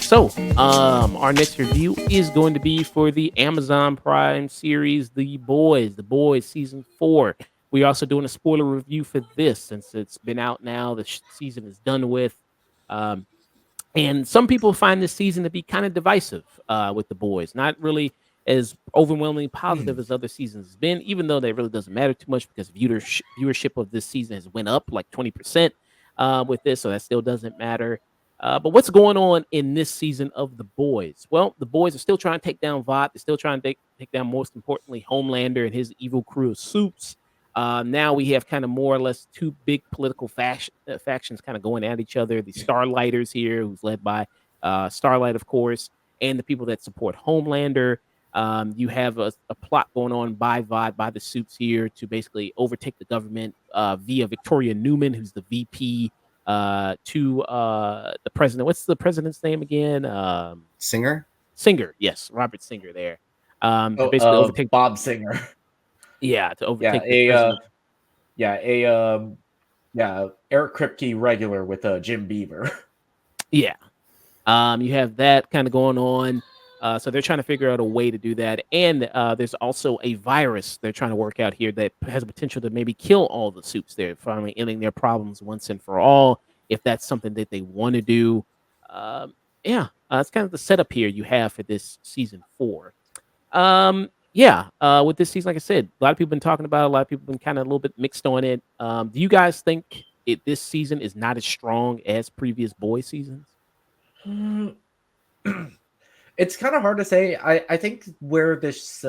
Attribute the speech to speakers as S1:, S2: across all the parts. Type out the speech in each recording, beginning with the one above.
S1: So, our next review is going to be for the Amazon Prime series, The Boys. The Boys season 4. We're also doing a spoiler review for this since it's been out now. The season is done with. Um, and some people find this season to be kind of divisive with the boys, not really as overwhelmingly positive
S2: Mm.
S1: as other seasons has been, even though that really doesn't matter too much because viewership of this season has went up like 20% with this, so that still doesn't matter. But what's going on in this season of The Boys? Well, the boys are still trying to take down Vought. They're still trying to take down, most importantly, Homelander and his evil crew of soups. Now we have kind of more or less two big political factions kind of going at each other. The Starlighters here, who's led by Starlight, of course, and the people that support Homelander. You have a plot going on by Vought, by the soups here, to basically overtake the government via Victoria Newman, who's the VP, to the president. What's the president's name again?
S2: Singer?
S1: Singer, yes, Robert Singer there. To basically overtake,
S3: Bob Singer.
S1: yeah, to
S3: Yeah,
S1: overtake the president.
S3: Eric Kripke regular with Jim Beaver.
S1: Yeah. You have that kind of going on. So they're trying to figure out a way to do that. And there's also a virus they're trying to work out here that has a potential to maybe kill all the soups. They're finally ending their problems once and for all, if that's something that they want to do. That's kind of the setup here you have for this season 4. With this season, like I said, a lot of people been talking about it. A lot of people been kind of a little bit mixed on it. Do you guys think this season is not as strong as previous boy seasons?
S3: It's kind of hard to say. I think where this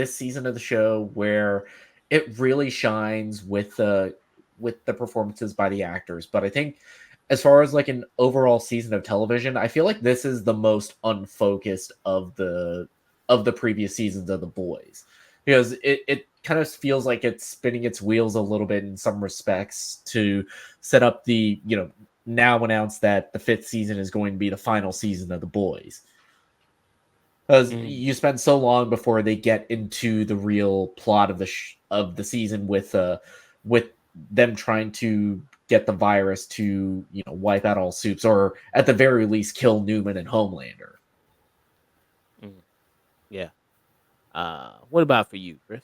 S3: season of the show, where it really shines with the performances by the actors, but I think as far as like an overall season of television, I feel like this is the most unfocused of the previous seasons of The Boys, because it kind of feels like it's spinning its wheels a little bit in some respects to set up the, now announce that the 5th season is going to be the final season of The Boys. Because you spend so long before they get into the real plot of the season with them trying to get the virus to wipe out all soups, or at the very least kill Newman and Homelander.
S1: Yeah. What about for you, Chris?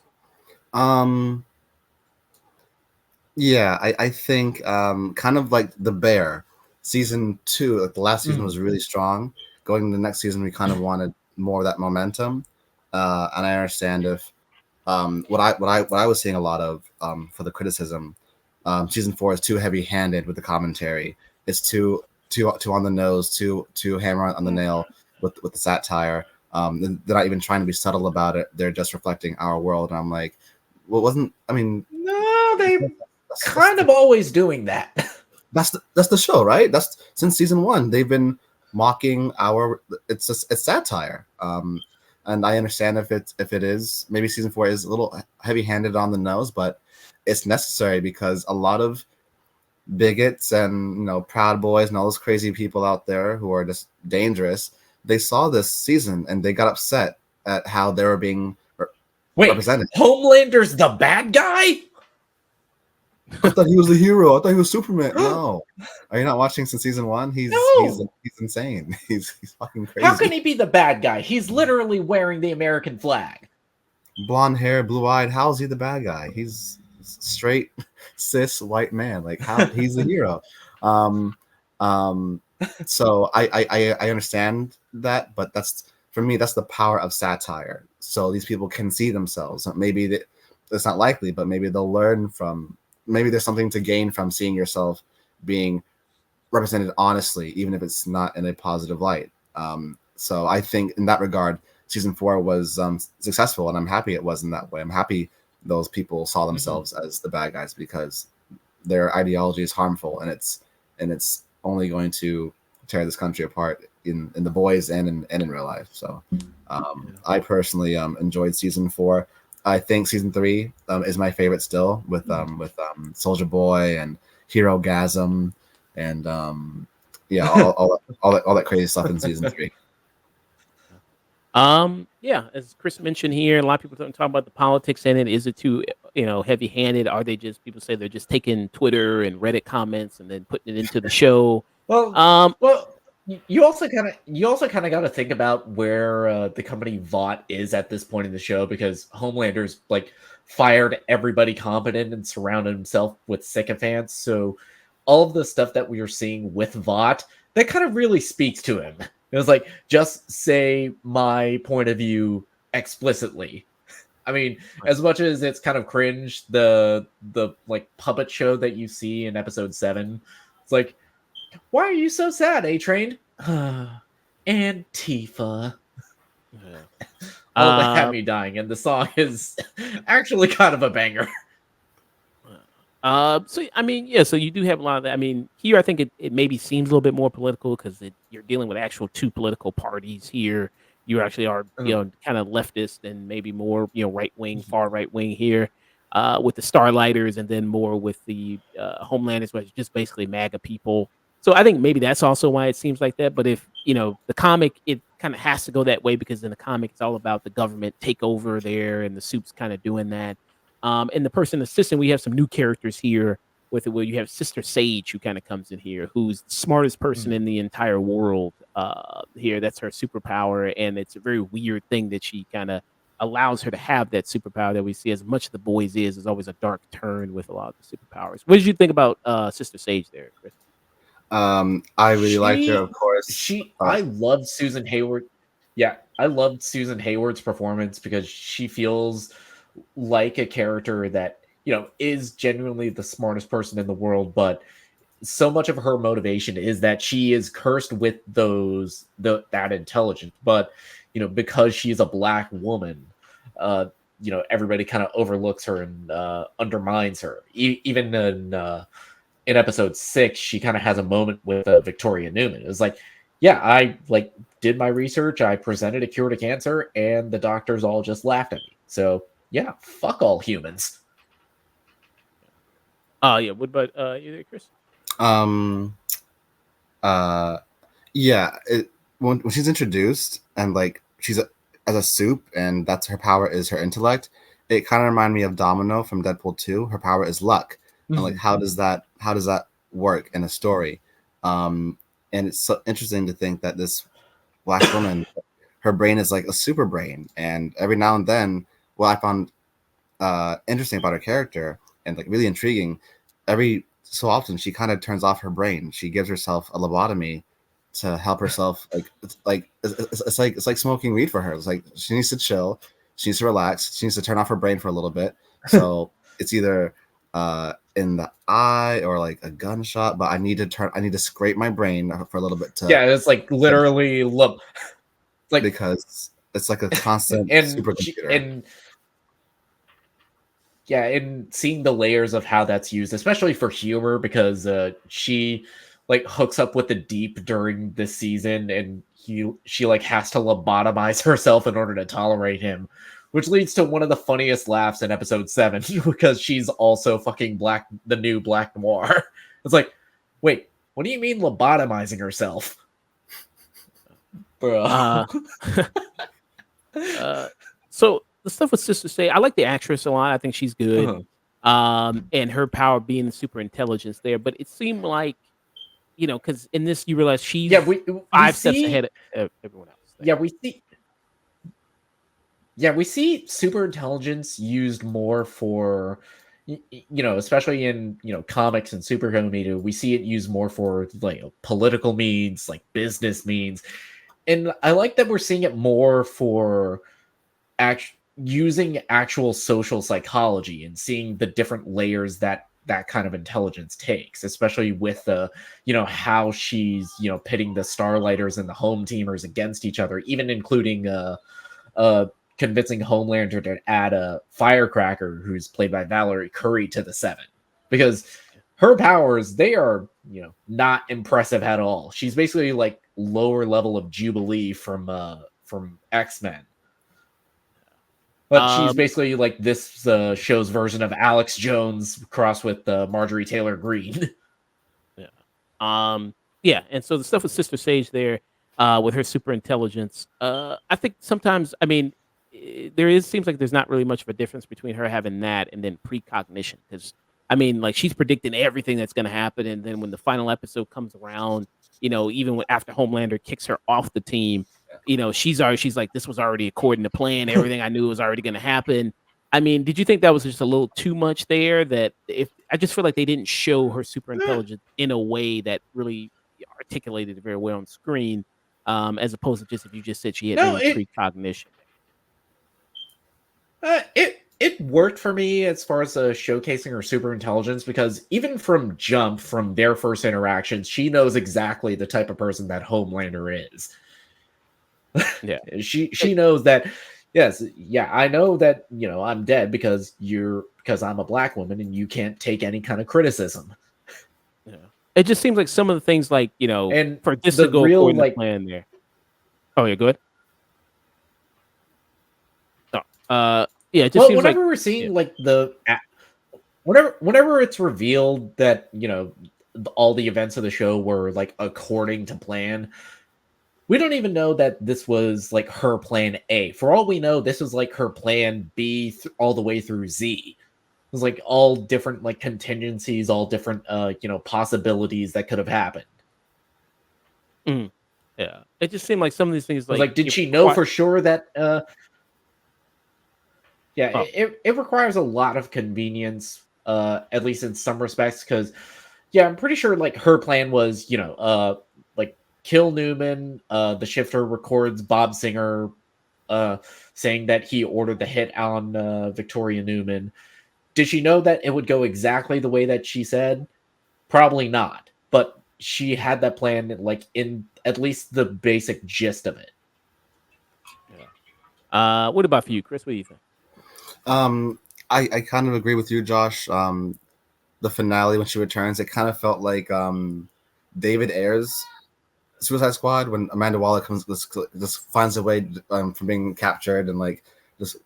S2: Yeah, I think kind of like The Bear, season 2, like the last season was really strong. Going into the next season, we kind of wanted more of that momentum, and I understand if what I was seeing a lot of for the criticism, season 4 is too heavy-handed with the commentary. It's too on the nose, too hammer on the nail with the satire. They're not even trying to be subtle about it. They're just reflecting our world. And I'm like, well,
S3: No, they kind of always doing that.
S2: That's the show, right? That's since season 1. They've been mocking it's satire. And I understand if it is, maybe season 4 is a little heavy-handed on the nose, but it's necessary because a lot of bigots and Proud Boys and all those crazy people out there who are just dangerous, they saw this season and they got upset at how they were being represented.
S3: Homelander's the bad guy?
S2: I thought he was the hero. I thought he was Superman. No, are you not watching since season 1? He's insane. He's fucking crazy.
S3: How can he be the bad guy? He's literally wearing the American flag.
S2: Blonde hair, blue eyed. How is he the bad guy? He's straight cis white man. Like how he's the hero. So I understand that, but that's for me. That's the power of satire. So these people can see themselves. Maybe it's not likely, but maybe they'll learn from. Maybe there's something to gain from seeing yourself being represented honestly, even if it's not in a positive light. So I think in that regard, season 4 was successful, and I'm happy it was in that way. I'm happy those people saw themselves as the bad guys because their ideology is harmful, and it's only going to tear this country apart in The Boys and in real life. So I personally enjoyed season 4. I think season 3 is my favorite still, with Soldier Boy and Hero Gasm and all that crazy stuff in season 3.
S1: Yeah, as Chris mentioned here, a lot of people don't talk about the politics in it. Is it too, heavy-handed? Are they just people say they're just taking Twitter and Reddit comments and then putting it into the show?
S3: Well,
S1: Um,
S3: you also kind of got to think about where the company Vought is at this point in the show, because Homelander's like fired everybody competent and surrounded himself with sycophants. So all of the stuff that we are seeing with Vought, that kind of really speaks to him. It was like, just say my point of view explicitly. I mean,
S1: right.
S3: as much as it's kind of cringe, the like puppet show that you see in episode 7, it's like, why are you so sad, A-Train? Antifa.
S1: Yeah.
S3: Oh, that had
S1: Uh,
S3: me dying, and the song is actually kind of a banger.
S1: so I mean, yeah. So you do have a lot of that. I mean, here I think it maybe seems a little bit more political because you're dealing with actual two political parties here. You actually are, kind of leftist and maybe more, right wing, far right wing here, with the Starlighters, and then more with the Homelanders, which is just basically MAGA people. So I think maybe that's also why it seems like that. But if the comic, it kind of has to go that way because in the comic it's all about the government takeover there, and the soup's kind of doing that. And the person assistant, we have some new characters here with it, where you have Sister Sage, who kind of comes in here, who's the smartest person in the entire world. Here, that's her superpower, and it's a very weird thing that she kind of allows her to have that superpower that we see. As much of the boys is, there's always a dark turn with a lot of the superpowers. What did you think about Sister Sage there, Chris?
S2: I really liked her, of
S3: She,
S2: course.
S3: I loved Susan Hayward. Yeah, I loved Susan Hayward's performance because she feels like a character that, is genuinely the smartest person in the world, but so much of her motivation is that she is cursed with that intelligence. But, because she's a black woman, uh, everybody kind of overlooks her and undermines her. Even in episode 6, she kind of has a moment with Victoria Newman. It was like, yeah, I like did my research, I presented a cure to cancer, and the doctors all just laughed at me. So yeah, fuck all humans.
S1: Yeah. What about you there, Chris?
S2: Um, uh, yeah. When she's introduced and like as a soup, and that's her power is her intellect. It kind of reminded me of Domino from Deadpool 2. Her power is luck, and like how does that work in a story? Um, and it's so interesting to think that this black woman, her brain is like a super brain, and every now and then, what I found interesting about her character and like really intriguing, every so often she kind of turns off her brain. She gives herself a lobotomy to help herself. It's like smoking weed for her. It's like she needs to chill, she needs to relax, she needs to turn off her brain for a little bit. So it's either in the eye or like a gunshot, but I need to scrape my brain for a little bit
S3: Yeah, it's like literally like,
S2: because it's like a constant supercomputer.
S3: and yeah, and seeing the layers of how that's used, especially for humor, because she like hooks up with the Deep during this season, and she like has to lobotomize herself in order to tolerate him, which leads to one of the funniest laughs in episode 7 because she's also fucking the new Black Noir. It's like, wait, what do you mean lobotomizing herself, bro?
S1: Uh, so the stuff with Sister Say, I like the actress a lot. I think she's good. And her power being the super intelligence there, but it seemed like, because in this you realize she's
S3: Yeah, we
S1: 5 steps
S3: see.
S1: ahead of everyone else.
S3: Yeah, we see. Yeah, we see super intelligence used more for, especially in, comics and superhero media. We see it used more for like political means, like business means, and I like that we're seeing it more for using actual social psychology and seeing the different layers that kind of intelligence takes, especially with the, how she's, pitting the Starlighters and the Home Teamers against each other, even including uh convincing Homelander to add a Firecracker, who's played by Valerie Curry, to the 7, because her powers, they are, not impressive at all. She's basically like lower level of Jubilee from X-Men, but she's
S1: Um,
S3: basically like this show's version of Alex Jones crossed with Marjorie Taylor Greene.
S1: yeah. Yeah, and so the stuff with Sister Sage there, with her super intelligence. I think sometimes, I mean, seems like there's not really much of a difference between her having that and then precognition. Because I mean, like she's predicting everything that's going to happen, and then when the final episode comes around, even after Homelander kicks her off the team, she's like, this was already according to plan. Everything I knew was already going to happen. I mean, did you think that was just a little too much there? That if I just feel like they didn't show her super intelligence in a way that really articulated it very well on screen, as opposed to just if you just said she had
S3: No,
S1: maybe precognition.
S3: it worked for me as far as showcasing her super intelligence, because even from jump, from their first interactions, she knows exactly the type of person that Homelander is.
S1: Yeah,
S3: she knows that. Yes, yeah, I know that I'm dead because I'm a black woman and you can't take any kind of criticism.
S1: yeah. It just seems like some of the things, like
S3: And
S1: for this
S3: the
S1: to go
S3: real
S1: according to plan there. Oh yeah, good. Yeah, it just
S3: well,
S1: seems like
S3: whenever we're seeing like whenever it's revealed that all the events of the show were like according to plan, we don't even know that this was like her plan A. For all we know, this was like her plan B all the way through Z. It was like all different like contingencies, all different possibilities that could have happened.
S1: Yeah, it just seemed like some of these things,
S3: It was
S1: like
S3: like, did she know for sure that yeah,
S1: Oh.
S3: it requires a lot of convenience, at least in some respects, because yeah, I'm pretty sure like her plan was, like kill Newman. The Shifter records Bob Singer saying that he ordered the hit on Victoria Newman. Did she know that it would go exactly the way that she said? Probably not. But she had that plan, like in at least the basic gist of it.
S1: Yeah. What about for you, Chris? What do you think?
S2: I kind of agree with you, Josh. The finale when she returns, it kind of felt like David Ayer's Suicide Squad when Amanda Waller just finds a way from being captured and like just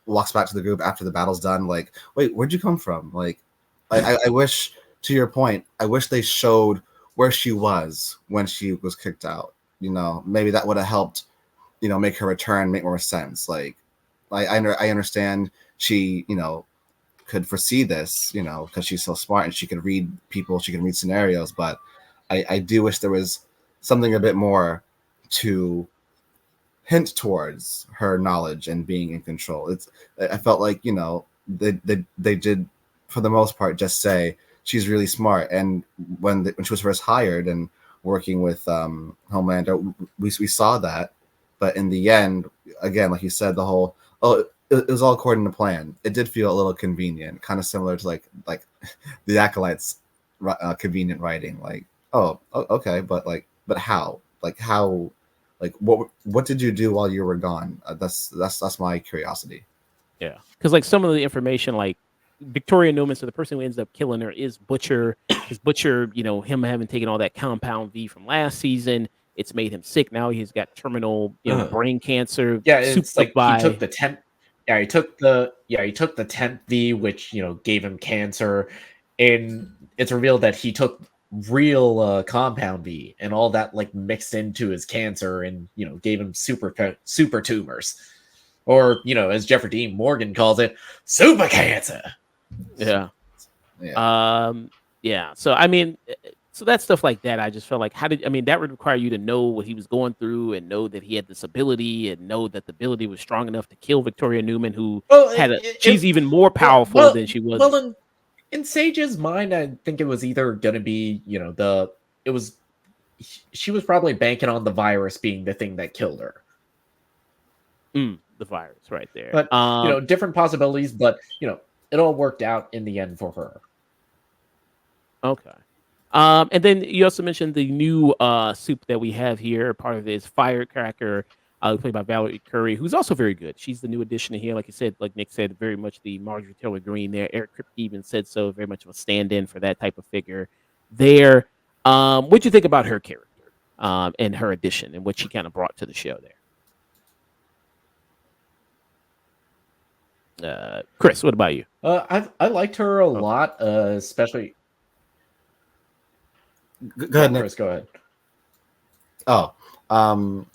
S2: walks back to the group after the battle's done. Like, wait, where'd you come from? Like, I wish, to your point, I wish they showed where she was when she was kicked out. Maybe that would have helped, make her return make more sense. Like, I understand she, could foresee this, because she's so smart and she could read people, she can read scenarios. But I do wish there was something a bit more to hint towards her knowledge and being in control. I felt like they did for the most part just say she's really smart. And when she was first hired and working with Homelander, we saw that. But in the end, again, like you said, the whole it was all according to plan. It did feel a little convenient, kind of similar to like the Acolytes convenient writing. Like, okay, but how? Like what did you do while you were gone? That's my curiosity.
S1: Yeah, because like some of the information, like Victoria Newman, so the person who ends up killing her is Butcher. Is Butcher, him having taken all that Compound V from last season, it's made him sick. Now he's got terminal, brain cancer.
S3: Yeah, it's like
S1: by...
S3: he took the 10th. Yeah, he took the 10th V, which gave him cancer, and it's revealed that he took real Compound V, and all that like mixed into his cancer, and gave him super tumors, or as Jeffrey Dean Morgan calls it, super cancer.
S1: Yeah. Yeah. So I mean, so that stuff like that, I just felt like, that would require you to know what he was going through and know that he had this ability and know that the ability was strong enough to kill Victoria Newman, who she's even more powerful than she was.
S3: Well, in Sage's mind, I think it was either going to be, she was probably banking on the virus being the thing that killed her.
S1: The virus right there.
S3: But, different possibilities, but, it all worked out in the end for her.
S1: Okay. And then you also mentioned the new soup that we have here. Part of it is Firecracker, played by Valerie Curry, who's also very good. She's the new addition here. Like you said, like Nick said, very much the Marjorie Taylor Greene there. Eric Kripke even said so, very much of a stand-in for that type of figure there. What'd you think about her character and her addition and what she kind of brought to the show there? Chris, what about you?
S3: I liked her a lot, especially...
S2: Go ahead, Nick.
S3: Chris, go ahead.
S2: Oh, Um,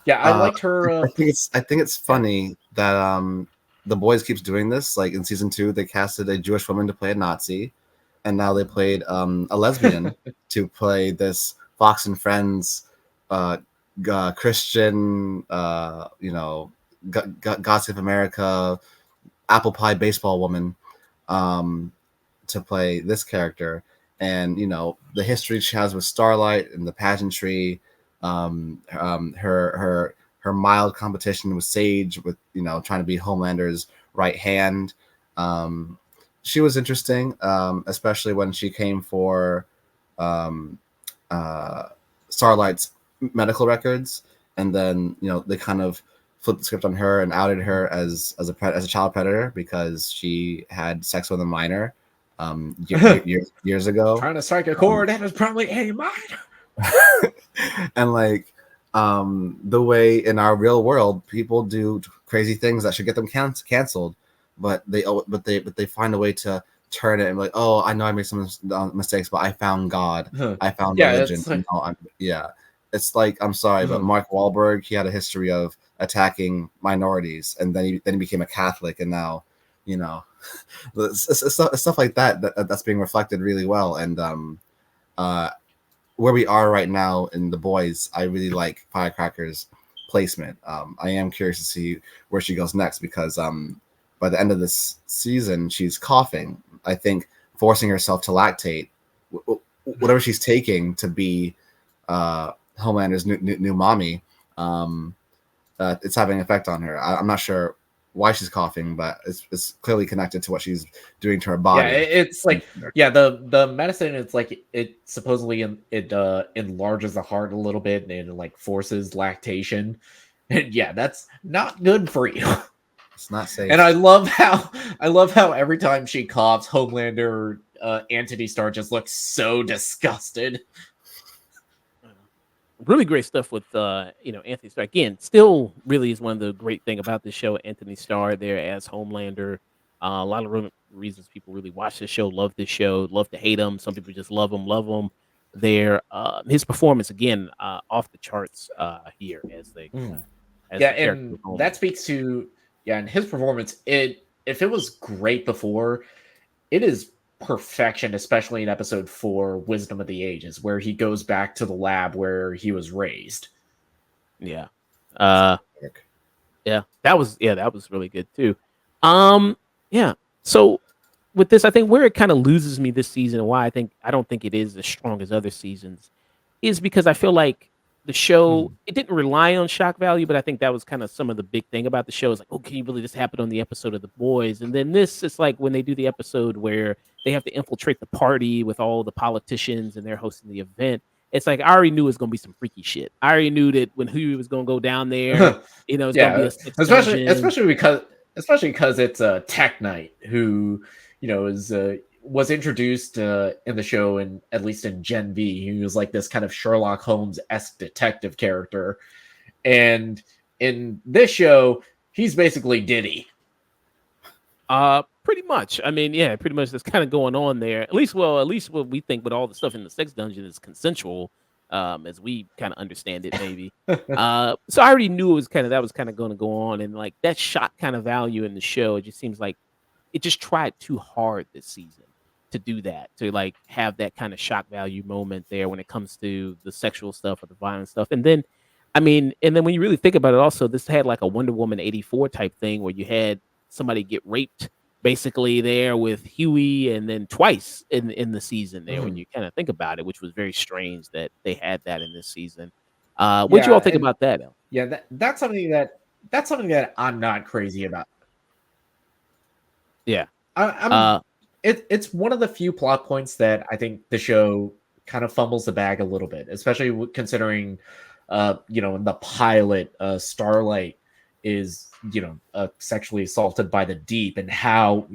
S3: Yeah, I liked her.
S2: I think it's funny that the boys keeps doing this. Like in season 2, they casted a Jewish woman to play a Nazi, and now they played a lesbian to play this Fox and Friends uh, Christian, Gossip America, apple pie baseball woman, um, to play this character. And the history she has with Starlight and the pageantry, her mild competition with Sage, with trying to be Homelander's right hand. She was interesting, especially when she came for um, Starlight's medical records, and then they kind of flipped the script on her and outed her as a child predator because she had sex with a minor years ago.
S3: Trying to strike a chord that is probably a minor.
S2: And like the way in our real world people do crazy things that should get them canceled, but they find a way to turn it and be like, oh, I know I made some mistakes, but I found God. I found religion. It's like, I'm sorry, but Mark Wahlberg, he had a history of attacking minorities, and then he became a Catholic, and now it's stuff like that's being reflected really well. And where we are right now in The Boys, I really like Firecracker's placement. I am curious to see where she goes next, because by the end of this season, she's coughing. I think forcing herself to lactate, whatever she's taking to be Homelander's new mommy, it's having an effect on her. I'm not sure why she's coughing, but it's clearly connected to what she's doing to her body.
S3: Yeah, it's like, the medicine, it's like it supposedly it enlarges the heart a little bit, and it like forces lactation, and yeah, that's not good for you.
S2: It's not safe.
S3: And I love how every time she coughs, Homelander, Anthony Starr just looks so disgusted.
S1: Really great stuff with Anthony Starr. Again, still really is one of the great thing about this show. Anthony Starr there as Homelander. A lot of reasons people really watch this show, love this show, love to hate him. Some people just love him. There, his performance again off the charts here as they as
S3: Yeah,
S1: the character
S3: and
S1: of Homelander.
S3: that speaks to and his performance. If it was great before, it is perfection, especially in episode 4, Wisdom of the Ages, where he goes back to the lab where he was raised.
S1: Yeah. That was really good too. Yeah. So with this, I think where it kind of loses me this season, and why I don't think it is as strong as other seasons, is because I feel like the show, it didn't rely on shock value, but I think that was kind of some of the big thing about the show is like, oh, can you believe this happened on the episode of The Boys? And then this is like when they do the episode where they have to infiltrate the party with all the politicians and they're hosting the event. It's like, I already knew it was going to be some freaky shit. I already knew that when Huey was going to go down there, it's going to be a sex dungeon.
S3: especially because it's a Tech Knight who, is was introduced in the show, and at least in Gen V, he was like this kind of Sherlock Holmes-esque detective character, and in this show, he's basically Diddy.
S1: Pretty much. I mean, yeah, pretty much that's kind of going on there. At least what we think with all the stuff in the sex dungeon is consensual, as we kind of understand it, maybe. So I already knew that was kind of going to go on, and like that shock kind of value in the show. It just seems like it just tried too hard this season to do that, to like have that kind of shock value moment there when it comes to the sexual stuff or the violent stuff. And then, when you really think about it, also this had like a Wonder Woman 84 type thing where you had somebody get raped basically there with Huey, and then twice in the season there when you kind of think about it, which was very strange that they had that in this season. What you all think about that, El?
S3: Yeah, that's something that I'm not crazy about.
S1: Yeah.
S3: It's one of the few plot points that I think the show kind of fumbles the bag a little bit, especially considering, in the pilot, Starlight is, sexually assaulted by the Deep, and how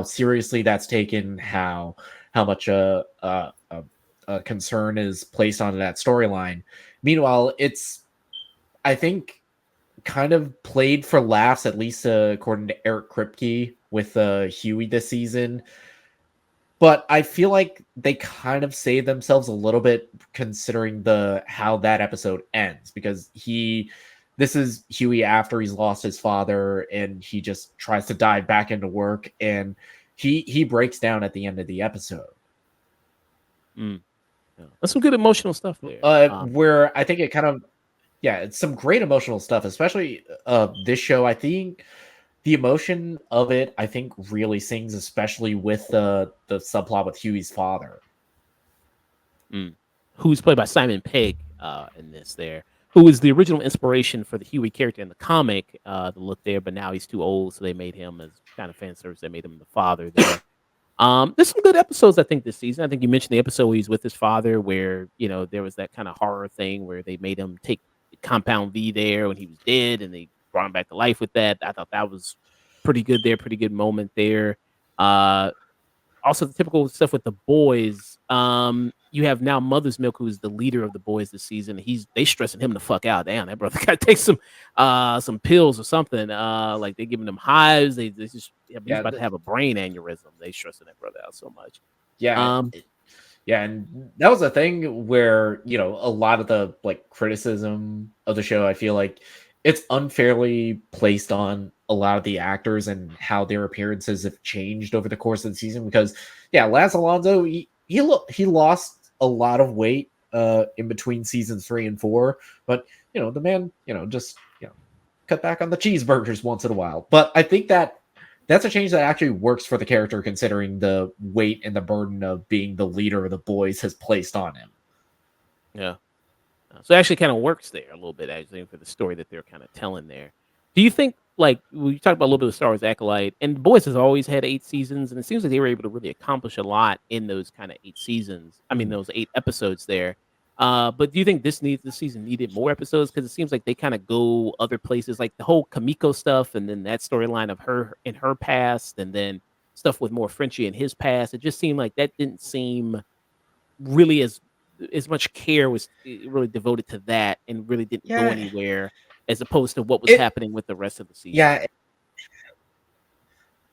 S3: seriously that's taken, how much concern is placed on that storyline. Meanwhile, it's, I think, kind of played for laughs, at least according to Eric Kripke with Huey this season. but I feel like they kind of save themselves a little bit considering the how that episode ends, because this is Huey after he's lost his father and he just tries to dive back into work, and he breaks down at the end of the episode.
S1: Mm. Yeah. That's some good emotional stuff there.
S3: Where I think it kind of, yeah, it's some great emotional stuff, especially this show. I think the emotion of it, I think, really sings, especially with the subplot with Huey's father.
S1: Who's played by Simon Pegg in this there, who is the original inspiration for the Huey character in the comic, the look there, but now he's too old, so they made him as kind of fan service. They made him the father there. There's some good episodes, I think, this season. I think you mentioned the episode where he's with his father, where there was that kind of horror thing where they made him take Compound V there when he was dead, and they brought him back to life with that. I thought that was pretty good there, pretty good moment there. Also the typical stuff with the boys. You have now Mother's Milk, who's the leader of the boys this season. They stressing him the fuck out. Damn, that brother got to take some pills or something. Like they giving him hives. They just he's about to have a brain aneurysm. They stressing that brother out so much.
S3: Yeah. Yeah, and that was a thing where, a lot of the criticism of the show, I feel like it's unfairly placed on a lot of the actors and how their appearances have changed over the course of the season. Because, yeah, Laz Alonso, he lost a lot of weight in between seasons 3 and 4, but the man, just cut back on the cheeseburgers once in a while. But I think that's a change that actually works for the character, considering the weight and the burden of being the leader of the boys has placed on him.
S1: Yeah. So it actually kind of works there a little bit, actually, for the story that they're kind of telling there. Do you think, we talked about a little bit of Star Wars Acolyte, and The Boys has always had 8 seasons, and it seems like they were able to really accomplish a lot in those kind of 8 seasons. I mean, those 8 episodes there. But do you think this season needed more episodes? Because it seems like they kind of go other places, like the whole Kamiko stuff, and then that storyline of her in her past, and then stuff with more Frenchie in his past. It just seemed like that didn't seem really as much care was really devoted to that, and really didn't go anywhere, as opposed to what was happening with the rest of the season.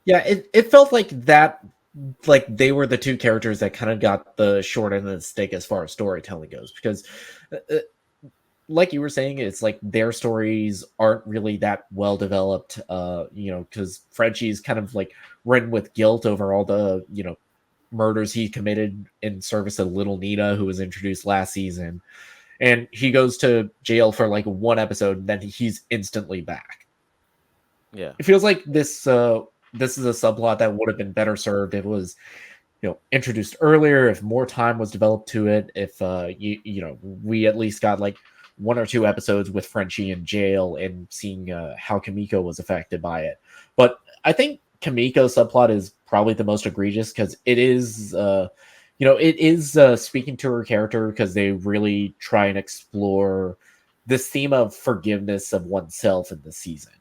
S3: It felt like that, like they were the two characters that kind of got the short end of the stick as far as storytelling goes, because like you were saying, it's like their stories aren't really that well developed, because Frenchie's kind of like ridden with guilt over all the murders he committed in service of Little Nina, who was introduced last season, and he goes to jail for like 1 episode, and then he's instantly back.
S1: Yeah,
S3: it feels like this is a subplot that would have been better served if it was introduced earlier, if more time was developed to it, if we at least got like 1 or 2 episodes with Frenchie in jail and seeing how Kamiko was affected by it. But I think Kamiko's subplot is probably the most egregious, because it is speaking to her character, because they really try and explore this theme of forgiveness of oneself in the season,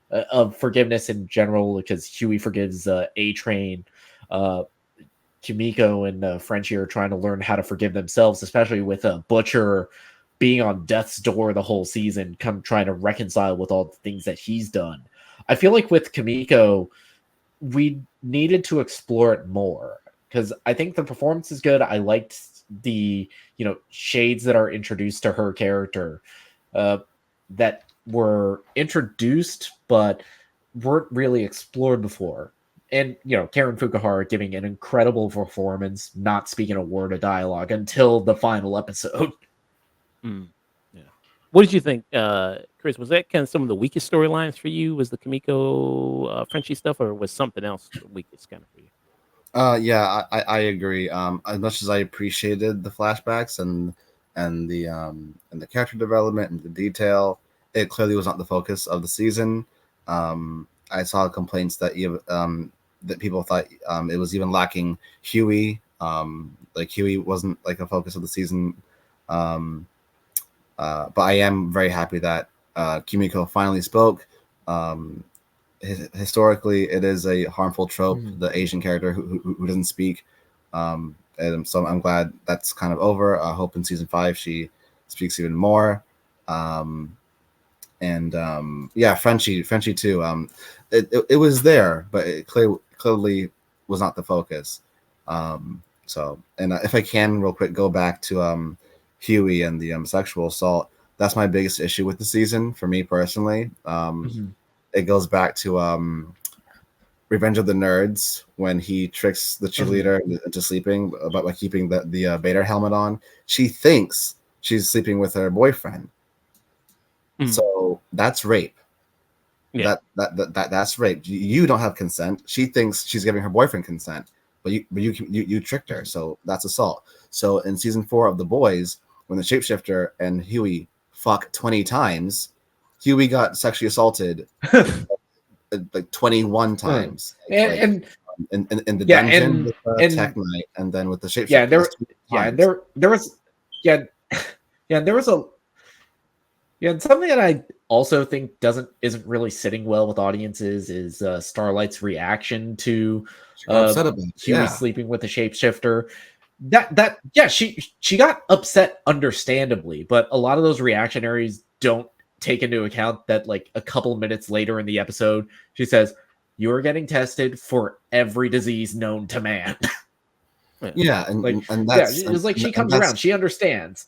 S3: of forgiveness in general, because Huey forgives A-Train. Kimiko and Frenchie are trying to learn how to forgive themselves, especially with Butcher being on death's door the whole season, trying to reconcile with all the things that he's done. I feel like with Kimiko, we needed to explore it more, because I think the performance is good. I liked the shades that are introduced to her character that were introduced but weren't really explored before. And Karen Fukuhara giving an incredible performance, not speaking a word of dialogue until the final episode.
S1: Yeah. What did you think, Chris? Was that kind of some of the weakest storylines for you? Was the Kamiko Frenchie stuff, or was something else the weakest kind of for you?
S2: Yeah, I agree. As much as I appreciated the flashbacks and the character development and the detail, it clearly was not the focus of the season. I saw complaints that that people thought it was even lacking Huey. Like Huey wasn't like a focus of the season. But I am very happy that Kimiko finally spoke. Historically, it is a harmful trope, the Asian character who doesn't speak. And so I'm glad that's kind of over. I hope in season 5 she speaks even more. Yeah, Frenchie too. It was there, but it clearly was not the focus. So, and if I can, real quick, go back to Huey and the sexual assault. That's my biggest issue with the season for me personally. It goes back to Revenge of the Nerds when he tricks the cheerleader into sleeping by keeping the Vader helmet on. She thinks she's sleeping with her boyfriend, so that's rape.
S1: Yeah.
S2: That's rape. You don't have consent. She thinks she's giving her boyfriend consent, but you tricked her. So that's assault. So in season 4 of The Boys, when the shapeshifter and Huey fuck 20 times, Huey got sexually assaulted like 21 times.
S3: And
S2: in the
S3: yeah,
S2: dungeon with
S3: and
S2: Tech Knight, and then with the shapeshifter.
S3: yeah, there
S2: That's 20
S3: yeah,
S2: times.
S3: there was yeah, yeah, there was a yeah, and something that I also think isn't really sitting well with audiences is Starlight's reaction to
S2: She got upset about it.
S3: Huey
S2: Yeah.
S3: sleeping with the shapeshifter. She got upset understandably, but a lot of those reactionaries don't take into account that like a couple minutes later in the episode, she says, "You are getting tested for every disease known to man."
S2: Yeah,
S3: Like,
S2: and that's
S3: it's like she
S2: and
S3: comes
S2: that's
S3: around, she understands.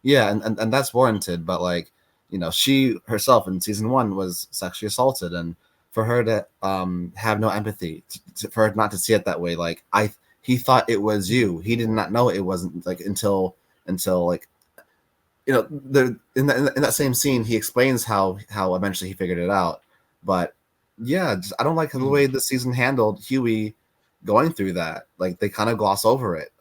S2: yeah, and that's warranted, but like, you know, she herself in season 1 was sexually assaulted, and for her to have no empathy, for her not to see it that way, like he thought it was you, he did not know it wasn't, like until like, you know, in that same scene he explains how eventually he figured it out. But yeah, I don't like the way the season handled Huey going through that. Like they kind of gloss over it.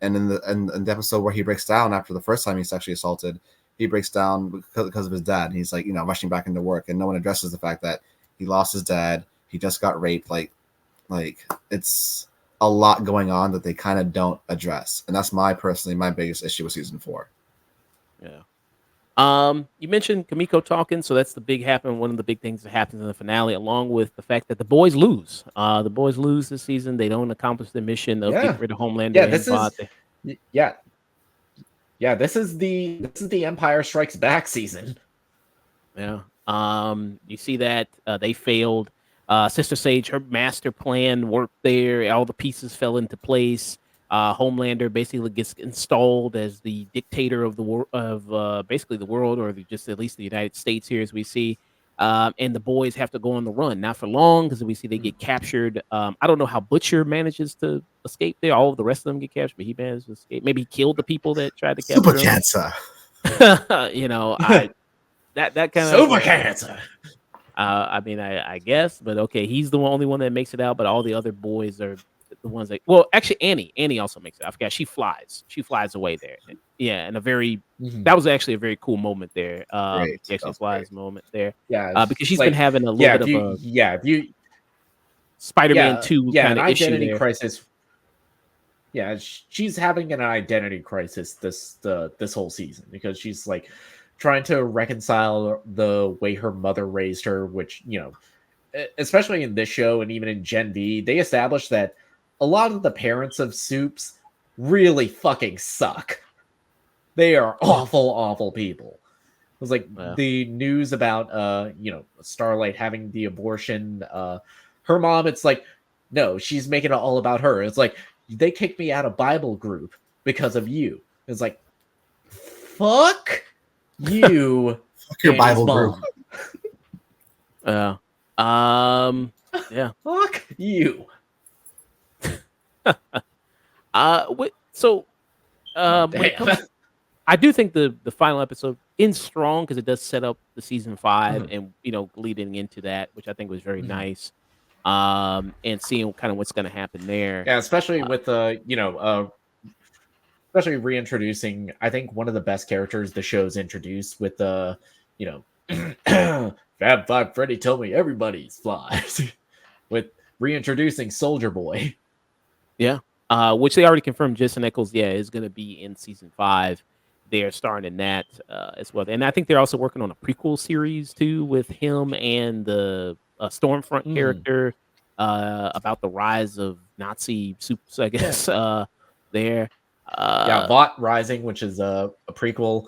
S2: And in the episode where he breaks down after the first time he's sexually assaulted, he breaks down because of his dad. And he's like, you know, rushing back into work, and no one addresses the fact that he lost his dad. He just got raped. Like it's a lot going on that they kind of don't address, and that's my biggest issue with season 4.
S1: Yeah. You mentioned Kamiko talking, so that's the big happen. One of the big things that happens in the finale, along with the fact that the boys lose. The boys lose this season. They don't accomplish the mission of getting rid of Homelander
S3: Yeah,
S1: and
S3: this
S1: Vought.
S3: is this is the Empire Strikes Back season.
S1: Yeah. You see that they failed. Sister Sage, her master plan worked there. All the pieces fell into place. Homelander basically gets installed as the dictator of the basically the world, or just at least the United States here, as we see. And the boys have to go on the run, not for long, because we see they get captured. I don't know how Butcher manages to escape there. All of the rest of them get captured, but he managed to escape. Maybe he killed the people that tried to
S2: Super
S1: capture him.
S2: cancer.
S1: You know, that kind of
S3: super cancer.
S1: I mean, I guess, but okay, he's the only one that makes it out, but all the other boys are the ones that. Well, actually, Annie also makes it. I forgot she flies away there. Yeah, and that was actually a very cool moment there.
S2: Great.
S1: She actually flies moment there.
S3: Yeah,
S1: because she's been having a little bit of a Spider-Man 2 kind of issue
S3: identity
S1: there.
S3: crisis. Yeah, she's having an identity crisis this whole season, because she's like trying to reconcile the way her mother raised her, which, you know, especially in this show and even in Gen V, they established that a lot of the parents of Soups really fucking suck. They are awful people. It was like the news about you know, Starlight having the abortion, her mom, it's like, no, she's making it all about her. It's like, they kicked me out of Bible group because of you. It's like, fuck you.
S2: Fuck your Bible group.
S1: Yeah.
S3: Fuck you.
S1: When it comes, I do think the final episode ends strong because it does set up the season 5 and, you know, leading into that, which I think was very nice. And seeing kind of what's going to happen there.
S3: Yeah, especially with you know, especially reintroducing, I think, one of the best characters the show's introduced with the, you know, Fab Five Freddy told me everybody's flies. With reintroducing Soldier Boy.
S1: Yeah. Which they already confirmed Jason Eccles, is going to be in season 5. They're starring in that as well. And I think they're also working on a prequel series too with him and the Stormfront character about the rise of Nazi soups, I guess, there.
S3: Vought Rising, which is a prequel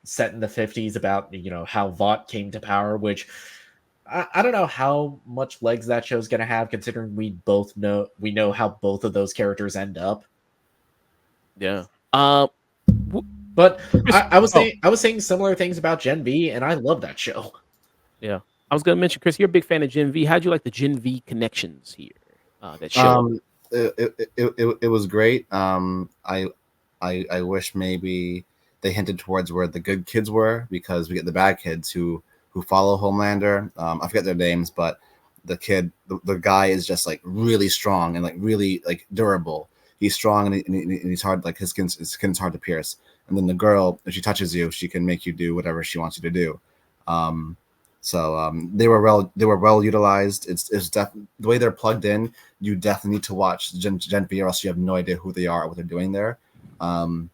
S3: set in the 50s about, you know, how Vought came to power, which I don't know how much legs that show's gonna have, considering we know how both of those characters end up.
S1: Yeah. W-
S3: But
S1: Chris, oh
S3: I was saying similar things about Gen V, and I love that show.
S1: yeah, I was gonna mention Chris. You're a big fan of Gen V. How'd you like the Gen V connections here that show up?
S2: Um, it was great. I wish maybe they hinted towards where the good kids were, because we get the bad kids who follow Homelander. I forget their names, but the guy is just like really strong and like really like durable. He's strong and he's hard, like his skin's hard to pierce. And then the girl, if she touches you, she can make you do whatever she wants you to do. Um, they were well utilized. The way they're plugged in. You definitely need to watch Gen V, or else you have no idea who they are or what they're doing there. Um,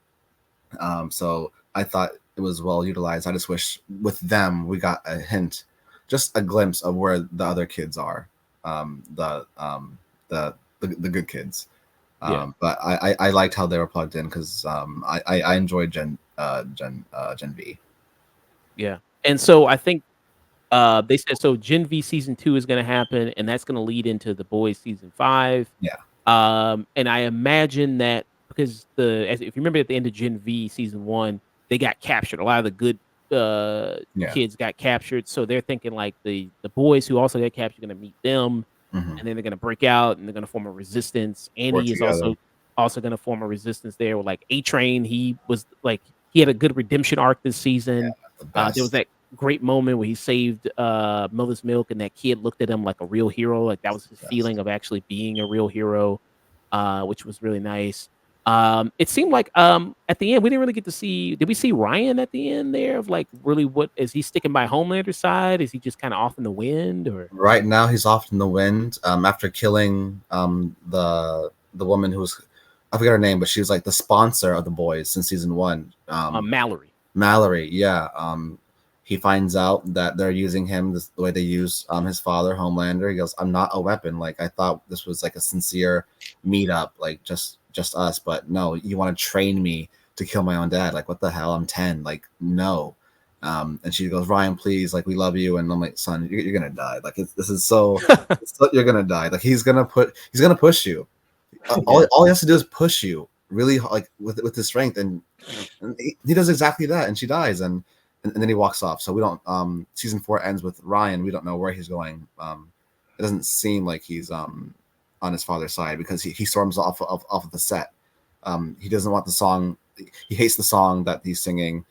S2: so I thought it was well utilized. I just wish with them we got a hint, just a glimpse of where the other kids are, um, the um, the good kids.
S1: Yeah,
S2: But I liked how they were plugged in, because I enjoyed Gen V.
S1: yeah. And so I think they said so. Gen V season 2 is going to happen, and that's going to lead into the Boys season 5.
S2: Yeah,
S1: And I imagine that because if you remember at the end of Gen V season 1, they got captured. A lot of the good
S2: yeah,
S1: kids got captured, so they're thinking like the boys who also got captured are going to meet them,
S2: hmm
S1: and then they're going to break out and they're going to form a resistance.
S2: work
S1: Annie is
S2: together.
S1: also going to form a resistance there with like A Train. He was like he had a good redemption arc this season.
S2: The
S1: There was
S2: best.
S1: that great moment where he saved Mother's Milk, and that kid looked at him like a real hero. Like that was his
S2: Best.
S1: feeling of actually being a real hero, which was really nice. It seemed like at the end we didn't really get to see. Did we see Ryan at the end there? Of like really, what is he sticking by Homelander's side? Is he just kind of off in the wind, or
S2: Right now, he's off in the wind. After killing the woman who was, I forget her name, but she was like the sponsor of the boys since season one.
S1: Mallory?
S2: Mallory, yeah. He finds out that they're using him the way they use his father, Homelander. He goes, "I'm not a weapon. Like I thought this was like a sincere meetup, like just us. But no, you want to train me to kill my own dad? Like what the hell? I'm 10. Like no." And she goes, "Ryan, please, like we love you." And I'm like, "Son, you're gonna die. Like this is so, you're gonna die. Like he's gonna push you.
S3: Yeah.
S2: All he has to do is push you really like with his strength, and he does exactly that, and she dies, and then he walks off. So we don't. Season 4 ends with Ryan. We don't know where he's going. It doesn't seem like he's on his father's side, because he storms off of the set. He doesn't want the song. He hates the song that he's singing.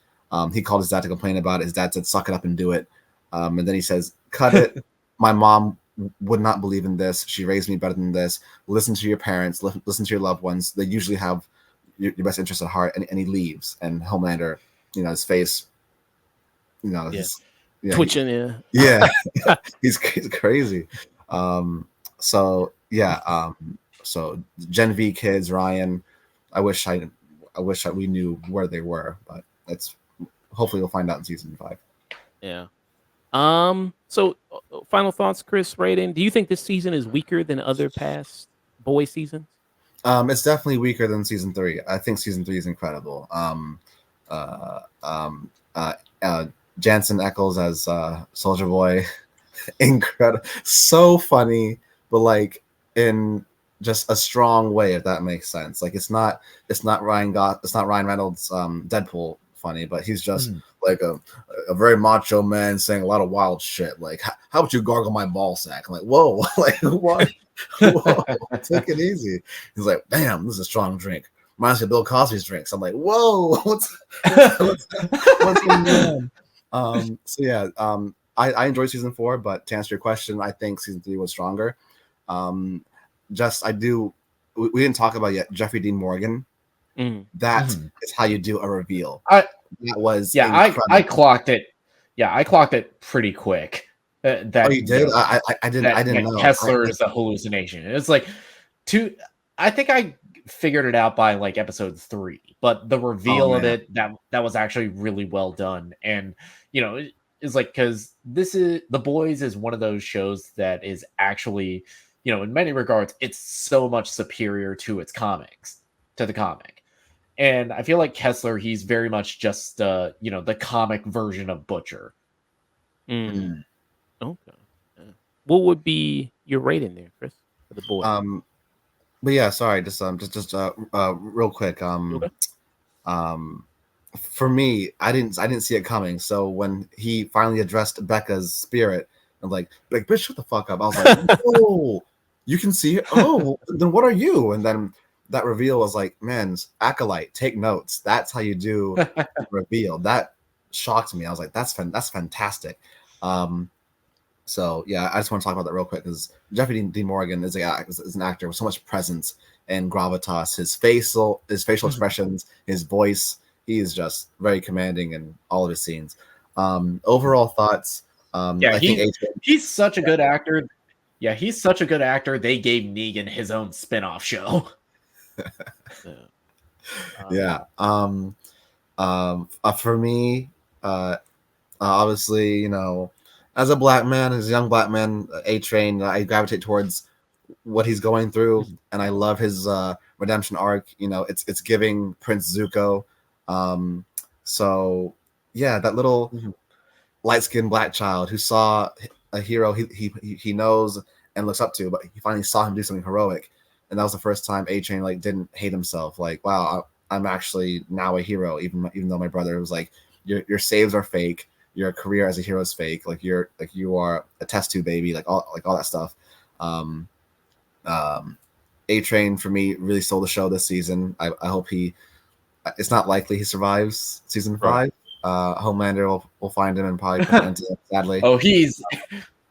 S2: He called his dad to complain about it. His dad said, "Suck it up and do it." And then he says, "Cut it. My mom would not believe in this. She raised me better than this. Listen to your parents. Listen to your loved ones. They usually have your best interest at heart." And he leaves. And Homelander, his face,
S1: Yeah,
S2: his, yeah,
S1: twitching. Yeah,
S2: yeah, he's crazy. So yeah, so Gen V kids, Ryan. I wish we knew where they were, but that's hopefully we'll find out in season 5.
S1: yeah. So final thoughts, Chris. Rating. Do you think this season is weaker than other past boy seasons?
S2: It's definitely weaker than season 3. I think season 3 is incredible. Uh, um, uh, uh, Jansen Eccles as Soldier Boy, incredible, so funny, but like in just a strong way, if that makes sense. Like it's not Ryan Reynolds Deadpool funny, but he's just like a very macho man saying a lot of wild shit. Like, how about you gargle my ball sack? I'm like, whoa, like what? Whoa, take it easy. He's like, damn, this is a strong drink. Reminds me of Bill Cosby's drinks. I'm like, whoa, what's going on? So yeah, I enjoyed season 4, but to answer your question, I think season 3 was stronger. Um, we didn't talk about yet Jeffrey Dean Morgan.
S1: Mm.
S2: That is how you do a reveal.
S3: I
S2: That was
S3: yeah,
S2: incredible.
S3: I clocked it. Yeah, I clocked it pretty quick. That
S2: Oh, you did?
S3: know,
S2: I didn't know.
S3: Kessler is a hallucination. It's like I think I figured it out by like episode 3, but the reveal of
S2: man.
S3: it that was actually really well done. And it's like, because this is The Boys is one of those shows that is actually, in many regards, it's so much superior to its comics, to the comic. And I feel like Kessler, he's very much just the comic version of Butcher.
S1: Mm. Okay. what would be your rating there, Chris, for the boys?
S2: But yeah, sorry, just real quick.
S1: Okay.
S2: Um, for me, I didn't see it coming. So when he finally addressed Becca's spirit, and like bitch, shut the fuck up. I was like, whoa, you can see it. Oh, then what are you? And then that reveal was like, man, acolyte, take notes. That's how you do the reveal. That shocked me. I was like, that's fantastic. Um, so yeah, I just want to talk about that real quick because Jeffrey Dean Morgan is an actor with so much presence and gravitas. His facial expressions, his voice, he is just very commanding in all of his scenes. Overall thoughts.
S3: Yeah,
S2: I think
S3: he's such a good actor. Yeah, he's such a good actor. They gave Negan his own spin-off show.
S1: Yeah.
S2: yeah. For me, obviously, as a black man, as a young black man, A Train, I gravitate towards what he's going through, and I love his redemption arc. It's giving Prince Zuko. So yeah, that little light-skinned black child who saw a hero he knows and looks up to, but he finally saw him do something heroic, and that was the first time A Train didn't hate himself. Like, wow, I'm actually now a hero, even though my brother was like, your saves are fake, your career as a hero is fake, you are a test tube baby, all that stuff. A Train for me really stole the show this season. I hope it's not likely he survives season 5. Homelander will find him and probably put an end to it, sadly.
S3: Oh, he's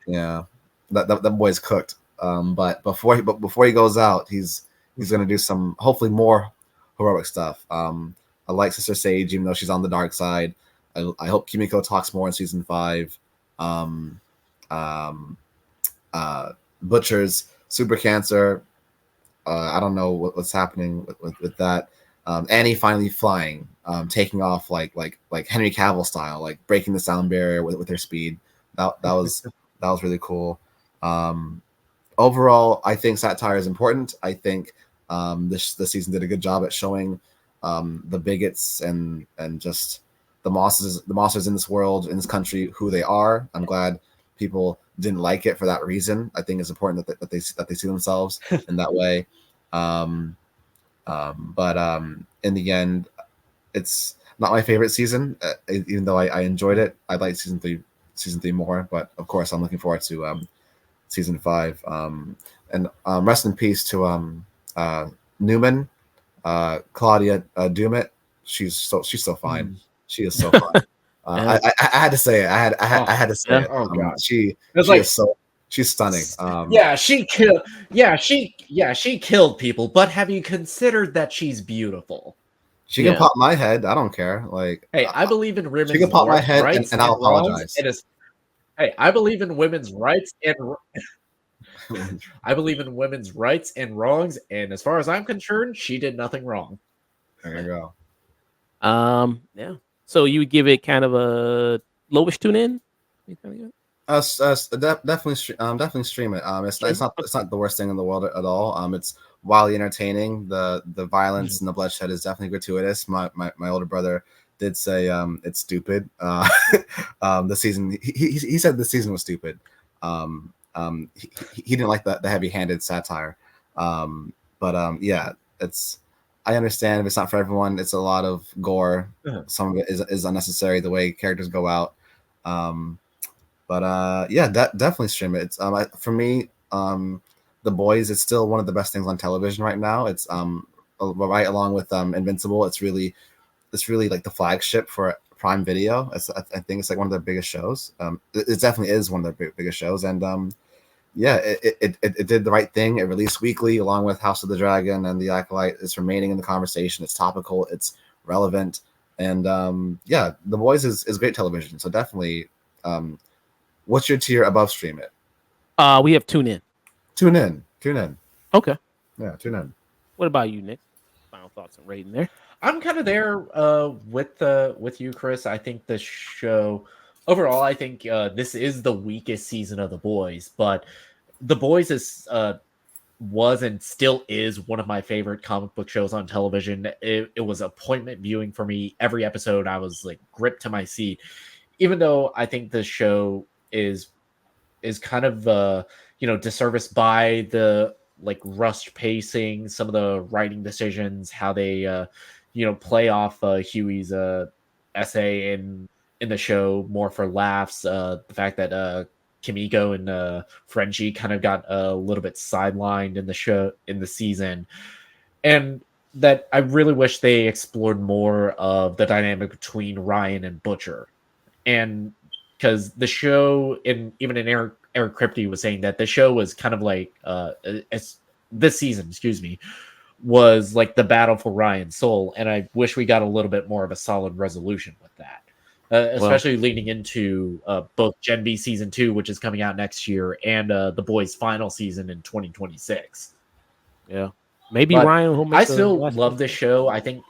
S2: Yeah, that boy's cooked. But before he goes out, he's gonna do some hopefully more heroic stuff. I like Sister Sage, even though she's on the dark side. I hope Kimiko talks more in season 5. Butcher's super cancer. I don't know what's happening with that. Annie finally flying, taking off like Henry Cavill style, like breaking the sound barrier with her speed. That was really cool. Overall, I think satire is important. I think this season did a good job at showing the bigots and just the monsters in this world, in this country, who they are. I'm glad people didn't like it for that reason. I think it's important that they see themselves in that way. But in the end, it's not my favorite season. Even though I enjoyed it, I liked season three more. But of course, I'm looking forward to season 5. And rest in peace to Newman, Claudia Dumet. She's so fine. She is so fine. I had to say it. I had to say it.
S3: Oh god,
S2: she
S3: like,
S2: is so she's stunning.
S3: she killed people. But have you considered that she's beautiful?
S2: She can pop my head. I don't care. Like,
S3: hey, I believe in women's
S2: she can pop my head
S3: rights
S2: and I'll apologize.
S3: Hey, I believe in women's rights and I believe in women's rights and wrongs. And as far as I'm concerned, she did nothing wrong.
S2: There you go.
S1: Yeah. So you would give it kind of a lowish tune in?
S2: Definitely stream it. It's not the worst thing in the world at all. It's wildly entertaining. The violence and the bloodshed is definitely gratuitous. My older brother did say it's stupid. The season he said the season was stupid. He didn't like the heavy-handed satire. Yeah, I understand if it's not for everyone. It's a lot of gore. Some of it is unnecessary, the way characters go out. Yeah, definitely stream it. It's for me, The Boys. It's still one of the best things on television right now. It's right along with Invincible. It's really like the flagship for Prime Video. I think it's like one of their biggest shows. It definitely is one of their biggest shows, and yeah, it did the right thing. It released weekly along with House of the Dragon and The Acolyte. It's remaining in the conversation. It's topical. It's relevant, and yeah, The Boys is great television. So definitely. What's your tier above stream it?
S1: We have tune in.
S2: Tune in.
S1: Okay.
S2: Yeah, tune in.
S1: What about you, Nick? Final thoughts and rating there.
S3: I'm kind of there with you, Chris. I think the show overall, I think this is the weakest season of The Boys, but The Boys was and still is one of my favorite comic book shows on television. It was appointment viewing for me. Every episode, I was like gripped to my seat. Even though I think the show is is kind of disserviced by the like rushed pacing, some of the writing decisions, how they play off Huey's essay in the show more for laughs. The fact that Kimiko and Frenchie kind of got a little bit sidelined in the show in the season, and that I really wish they explored more of the dynamic between Ryan and Butcher, and because the show, in even in Eric Kripke was saying that the show was kind of like as this season, excuse me, was like the battle for Ryan's soul, and I wish we got a little bit more of a solid resolution with that.
S1: Well,
S3: Especially leading into both Gen B season 2, which is coming out next year, and the boys' final season in 2026.
S1: yeah, maybe
S3: But
S1: Ryan will
S3: I
S1: make the
S3: still
S1: last
S3: love this
S1: episode.
S3: show. I think,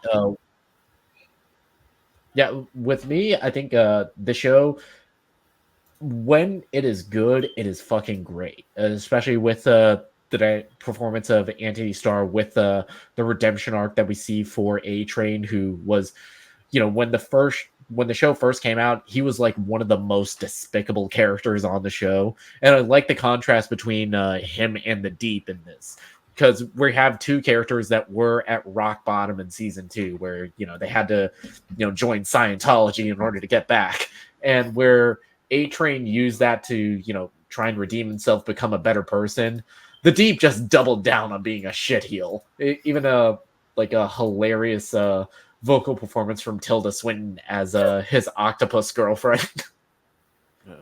S3: yeah, with me, I think the show, when it is good, it is fucking great. Especially with the performance of Anthony Starr, with the redemption arc that we see for A Train, who was, when the show first came out, he was like one of the most despicable characters on the show, and I like the contrast between him and the Deep in this, because we have two characters that were at rock bottom in season 2, where they had to join Scientology in order to get back, and where A Train used that to try and redeem himself, become a better person. The Deep just doubled down on being a shitheel. Even like a hilarious vocal performance from Tilda Swinton as his octopus girlfriend.
S1: Yeah.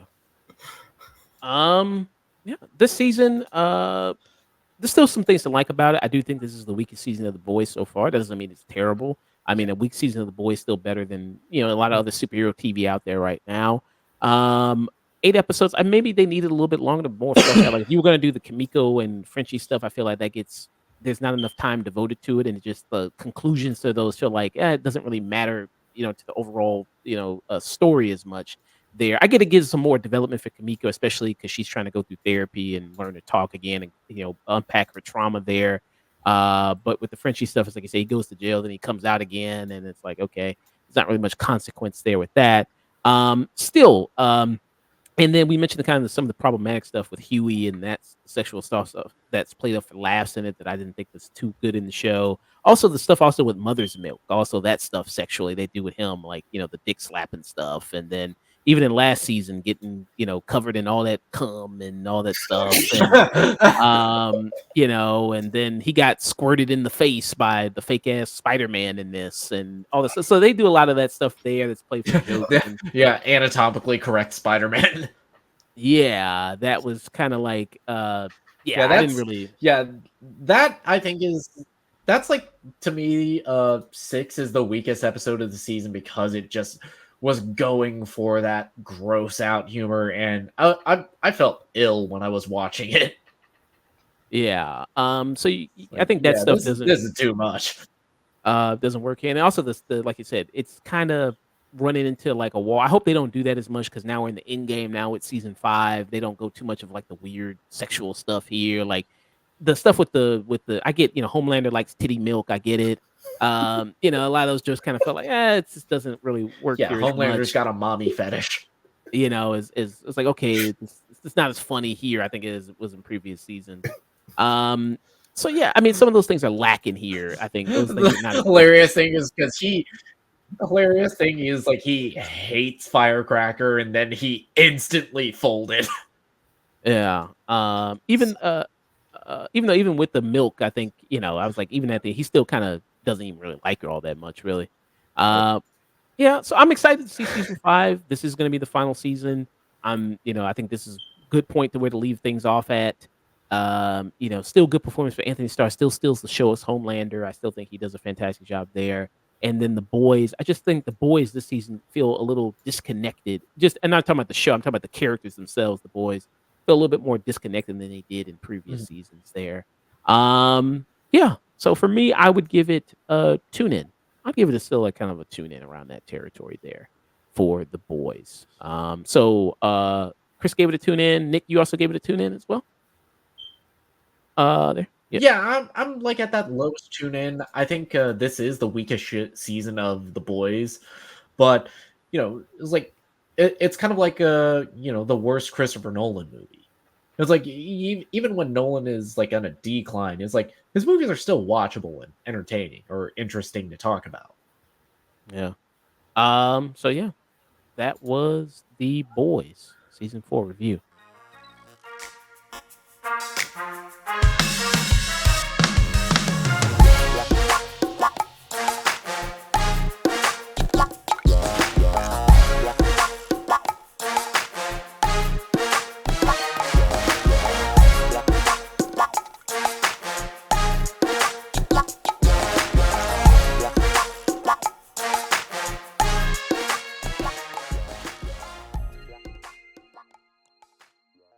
S1: Yeah, this season, there's still some things to like about it. I do think this is the weakest season of The Boys so far. That doesn't mean it's terrible. I mean, a weak season of The Boys is still better than a lot of other superhero TV out there right now. Um, 8 episodes. Maybe they needed a little bit longer to more flesh out. Like if you were going to do the Kimiko and Frenchie stuff, I feel like there's not enough time devoted to it, and just the conclusions to those feel like it doesn't really matter, to the overall story as much there. I get it gives some more development for Kamiko, especially because she's trying to go through therapy and learn to talk again and unpack her trauma there. But with the Frenchie stuff, it's like you say, he goes to jail, then he comes out again, and it's like okay, there's not really much consequence there with that. Still, and then we mentioned some of the problematic stuff with Huey and that sexual stuff that's played up for laughs in it that I didn't think was too good in the show. Also, the stuff also with Mother's Milk, also that stuff sexually they do with him, like the dick slapping stuff, and then even in last season getting covered in all that cum and all that stuff, and and then he got squirted in the face by the fake ass Spider-Man in this and all this. So they do a lot of that stuff there that's played for jokes and
S3: Yeah, anatomically correct Spider-Man.
S1: yeah, that was kind of like,
S3: Yeah,
S1: yeah, I didn't
S3: that's
S1: really,
S3: yeah, that I think that's like, to me, 6 is the weakest episode of the season because it just was going for that gross out humor, and I felt ill when I was watching it.
S1: yeah. So I
S3: Like,
S1: think that
S3: yeah,
S1: stuff
S3: this is too much.
S1: doesn't work here, and also the like you said, it's kind of running into like a wall. I hope they don't do that as much because now we're in the end game. Now it's season 5. They don't go too much of like the weird sexual stuff here, like the stuff with the. I get Homelander likes titty milk. I get it. A lot of those just kind of felt like it just doesn't really work
S3: Yeah,
S1: here as
S3: Homelander's
S1: much.
S3: got a mommy fetish.
S1: Is it's like okay, it's not as funny here. I think it was in previous seasons. Um, so yeah, I mean, some of those things are lacking here. I think those things are not
S3: The
S1: as good.
S3: hilarious thing is because the hilarious thing is like he hates Firecracker and then he instantly folded.
S1: Yeah. Even with the milk, I think I was like, even at the he still kind of doesn't even really like her all that much, really.
S3: Nope.
S1: Uh, Yeah, so I'm excited to see season 5. This is going to be the final season. I think this is a good point to where to leave things off at. Still good performance for Anthony Starr. Still steals the show as Homelander. I still think he does a fantastic job there. And then the boys, I just think the boys this season feel a little disconnected. Just and I'm not talking about the show. I'm talking about the characters themselves. The boys feel a little bit more disconnected than they did in previous seasons. There. Yeah. So for me, I would give it a tune in. I'd give it still like kind of a tune in around that territory there for the boys. Chris gave it a tune in. Nick, you also gave it a tune in as well. There. Yeah.
S3: Yeah, I'm like at that lowest tune in. I think this is the weakest season of The Boys, but it was like it's kind of like the worst Christopher Nolan movie. It's like even when Nolan is like on a decline, it's like his movies are still watchable and entertaining or interesting to talk about.
S1: Yeah. So yeah, that was The Boys season 4 review.